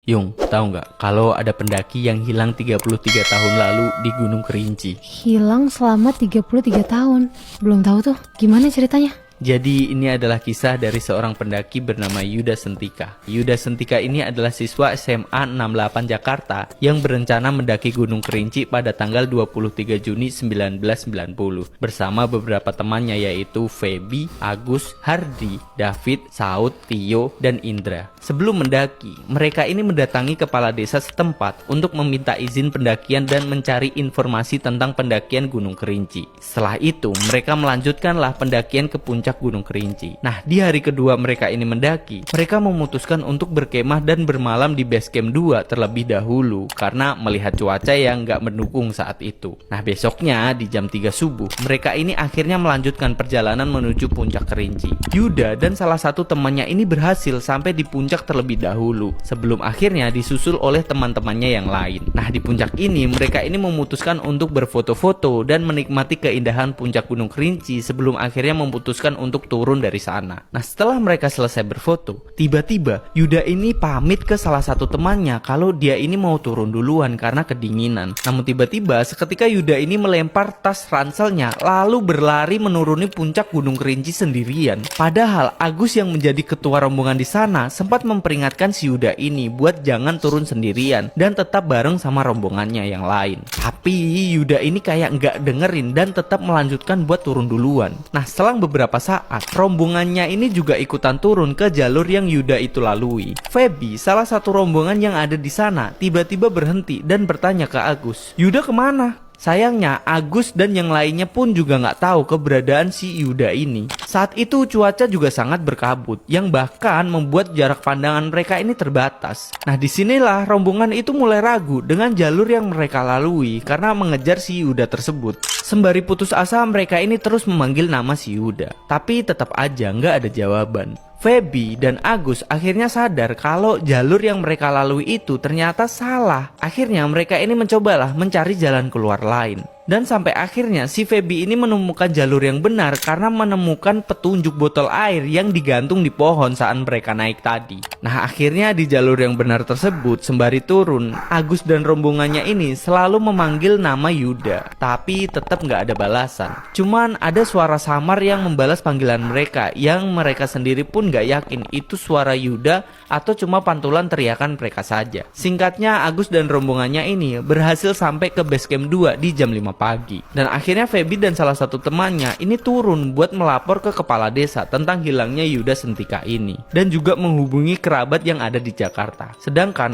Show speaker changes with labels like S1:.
S1: Yung, tahu nggak kalau ada pendaki yang hilang 33 tahun lalu di Gunung Kerinci?
S2: Hilang selama 33 tahun. Belum tahu tuh, gimana ceritanya?
S1: Jadi ini adalah kisah dari seorang pendaki bernama Yuda Sentika. Yuda Sentika ini adalah siswa SMA 68 Jakarta yang berencana mendaki Gunung Kerinci pada tanggal 23 Juni 1990 bersama beberapa temannya yaitu Feby, Agus, Hardi, David, Saud, Tio, dan Indra. Sebelum mendaki, mereka ini mendatangi kepala desa setempat untuk meminta izin pendakian dan mencari informasi tentang pendakian Gunung Kerinci. Setelah itu, mereka melanjutkanlah pendakian ke puncak Gunung Kerinci. Nah, di hari kedua mereka ini mendaki, mereka memutuskan untuk berkemah dan bermalam di base camp 2 terlebih dahulu karena melihat cuaca yang nggak mendukung saat itu. Nah, besoknya di jam 3 subuh, mereka ini akhirnya melanjutkan perjalanan menuju puncak Kerinci. Yuda dan salah satu temannya ini berhasil sampai di puncak terlebih dahulu sebelum akhirnya disusul oleh teman-temannya yang lain. Nah, di puncak ini mereka ini memutuskan untuk berfoto-foto dan menikmati keindahan puncak Gunung Kerinci sebelum akhirnya memutuskan untuk turun dari sana. Nah, setelah mereka selesai berfoto, tiba-tiba Yuda ini pamit ke salah satu temannya kalau dia ini mau turun duluan karena kedinginan. Namun tiba-tiba seketika Yuda ini melempar tas ranselnya lalu berlari menuruni puncak Gunung Kerinci sendirian. Padahal Agus yang menjadi ketua rombongan di sana sempat memperingatkan si Yuda ini buat jangan turun sendirian dan tetap bareng sama rombongannya yang lain. Tapi Yuda ini kayak nggak dengerin dan tetap melanjutkan buat turun duluan. Nah, selang beberapa saat, rombongannya ini juga ikutan turun ke jalur yang Yuda itu lalui. Feby, salah satu rombongan yang ada di sana, tiba-tiba berhenti dan bertanya ke Agus, "Yuda kemana?" Sayangnya, Agus dan yang lainnya pun juga nggak tahu keberadaan si Yuda ini. Saat itu cuaca juga sangat berkabut, yang bahkan membuat jarak pandangan mereka ini terbatas. Nah, disinilah rombongan itu mulai ragu dengan jalur yang mereka lalui karena mengejar si Yuda tersebut. Sembari putus asa, mereka ini terus memanggil nama si Yuda, tapi tetap aja nggak ada jawaban. Feby dan Agus akhirnya sadar kalau jalur yang mereka lalui itu ternyata salah. Akhirnya mereka ini mencobalah mencari jalan keluar lain. Dan sampai akhirnya si Feby ini menemukan jalur yang benar karena menemukan petunjuk botol air yang digantung di pohon saat mereka naik tadi. Nah, akhirnya di jalur yang benar tersebut sembari turun, Agus dan rombongannya ini selalu memanggil nama Yuda. Tapi tetap nggak ada balasan. Cuman ada suara samar yang membalas panggilan mereka yang mereka sendiri pun nggak yakin itu suara Yuda atau cuma pantulan teriakan mereka saja. Singkatnya, Agus dan rombongannya ini berhasil sampai ke base camp 2 di jam 5 pagi. Dan akhirnya Feby dan salah satu temannya ini turun buat melapor ke kepala desa tentang hilangnya Yuda Sentika ini dan juga menghubungi kerabat yang ada di Jakarta. Sedangkan